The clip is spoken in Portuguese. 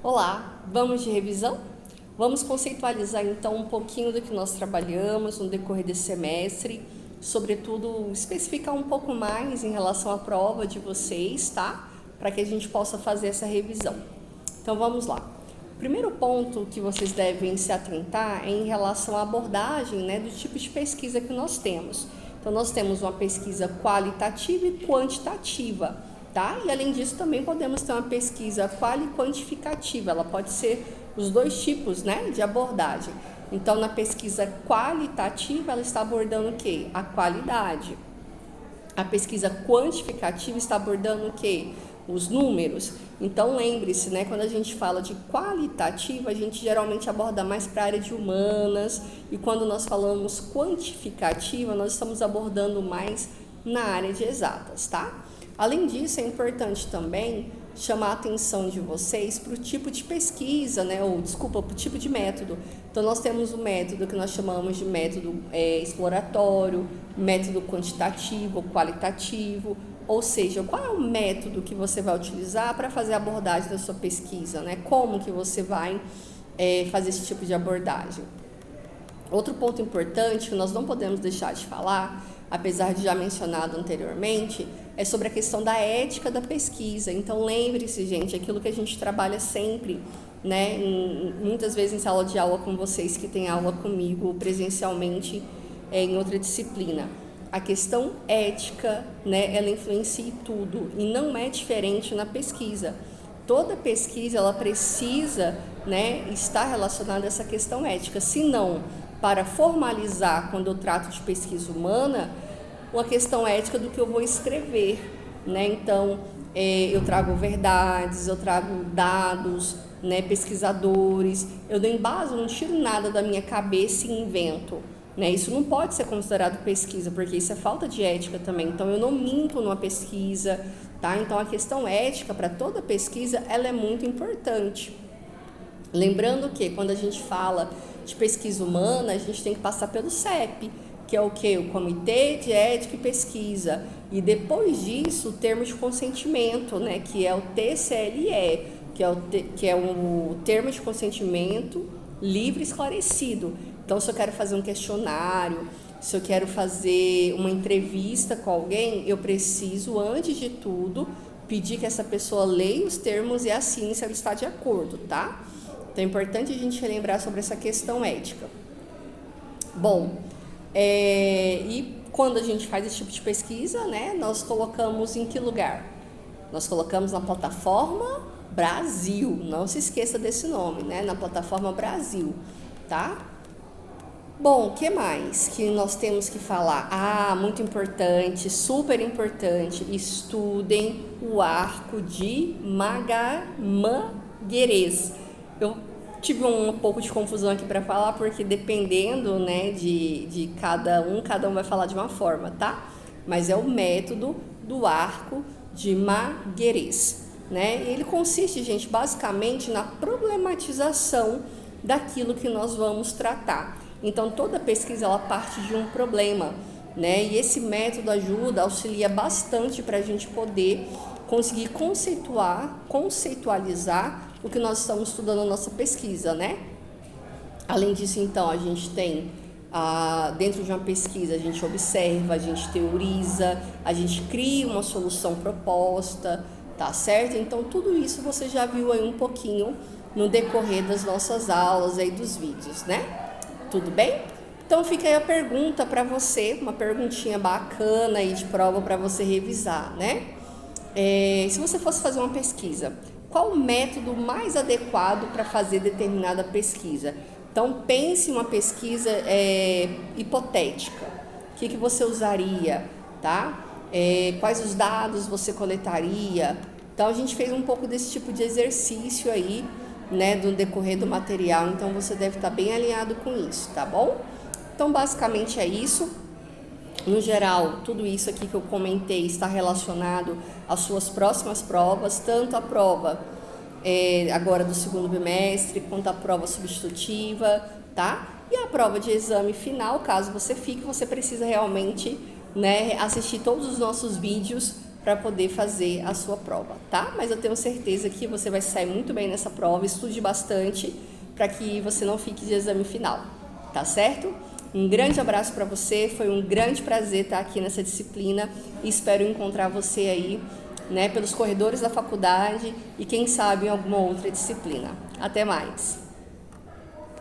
Olá, vamos de revisão? Vamos conceitualizar então um pouquinho do que nós trabalhamos no decorrer desse semestre, sobretudo especificar um pouco mais em relação à prova de vocês, tá? Para que a gente possa fazer essa revisão. Então vamos lá. O primeiro ponto que vocês devem se atentar é em relação à abordagem, né, do tipo de pesquisa que nós temos. Então nós temos uma pesquisa qualitativa e quantitativa. Tá? E além disso também podemos ter uma pesquisa quali e quantificativa, ela pode ser os dois tipos, né, de abordagem. Então na pesquisa qualitativa ela está abordando o quê? A qualidade. A pesquisa quantificativa está abordando o quê? Os números. Então lembre-se, né, quando a gente fala de qualitativa, a gente geralmente aborda mais para a área de humanas, e quando nós falamos quantificativa, nós estamos abordando mais na área de exatas, tá? Além disso, é importante também chamar a atenção de vocês para o tipo de pesquisa, né? Para o tipo de método. Então, nós temos o método que nós chamamos de método exploratório, método quantitativo, qualitativo, ou seja, qual é o método que você vai utilizar para fazer a abordagem da sua pesquisa, né? Como que você vai fazer esse tipo de abordagem. Outro ponto importante que nós não podemos deixar de falar, apesar de já mencionado anteriormente, é sobre a questão da ética da pesquisa. Então lembre-se, gente, aquilo que a gente trabalha sempre, né, muitas vezes em sala de aula com vocês que têm aula comigo presencialmente em outra disciplina. A questão ética, né, ela influencia em tudo e não é diferente na pesquisa. Toda pesquisa ela precisa, né, estar relacionada a essa questão ética, senão para formalizar, quando eu trato de pesquisa humana, uma questão ética do que eu vou escrever, né? Então, eu trago verdades, eu trago dados, né, pesquisadores, eu não embaso, não tiro nada da minha cabeça e invento, né? Isso não pode ser considerado pesquisa, porque isso é falta de ética também. Então, eu não minto numa pesquisa, tá? Então, a questão ética para toda pesquisa, ela é muito importante. Lembrando que quando a gente fala de pesquisa humana, a gente tem que passar pelo CEP, que é o que? O Comitê de Ética e Pesquisa. E depois disso, o termo de consentimento, né? Que é o TCLE, que é o termo de consentimento livre e esclarecido. Então, se eu quero fazer um questionário, se eu quero fazer uma entrevista com alguém, eu preciso, antes de tudo, pedir que essa pessoa leia os termos e assine se ela está de acordo, tá? Então é importante a gente relembrar sobre essa questão ética. Bom, e quando a gente faz esse tipo de pesquisa, né, nós colocamos em que lugar? Nós colocamos na plataforma Brasil, não se esqueça desse nome, né, na plataforma Brasil, tá? Bom, o que mais que nós temos que falar? Muito importante, super importante, estudem o arco de Magalhães. Eu tive um pouco de confusão aqui para falar, porque dependendo, né, de cada um vai falar de uma forma, tá? Mas é o método do arco de Magalhães, né? Ele consiste, gente, basicamente na problematização daquilo que nós vamos tratar. Então, toda pesquisa, ela parte de um problema, né? E esse método auxilia bastante para a gente poder conseguir conceitualizar o que nós estamos estudando na nossa pesquisa, né? Além disso, então, a gente tem, dentro de uma pesquisa, a gente observa, a gente teoriza, a gente cria uma solução proposta, tá certo? Então, tudo isso você já viu aí um pouquinho no decorrer das nossas aulas aí dos vídeos, né? Tudo bem? Então, fica aí a pergunta para você, uma perguntinha bacana aí de prova para você revisar, né? Se você fosse fazer uma pesquisa, qual o método mais adequado para fazer determinada pesquisa? Então, pense em uma pesquisa hipotética. O que você usaria, tá? Quais os dados você coletaria? Então, a gente fez um pouco desse tipo de exercício aí, né, do decorrer do material. Então, você deve estar bem alinhado com isso, tá bom? Então, basicamente é isso. No geral, tudo isso aqui que eu comentei está relacionado às suas próximas provas, tanto a prova agora do segundo bimestre, quanto a prova substitutiva, tá? E a prova de exame final, caso você fique, você precisa realmente, né, assistir todos os nossos vídeos para poder fazer a sua prova, tá? Mas eu tenho certeza que você vai sair muito bem nessa prova, estude bastante para que você não fique de exame final, tá certo? Um grande abraço para você, foi um grande prazer estar aqui nessa disciplina e espero encontrar você aí, né, pelos corredores da faculdade e quem sabe em alguma outra disciplina. Até mais!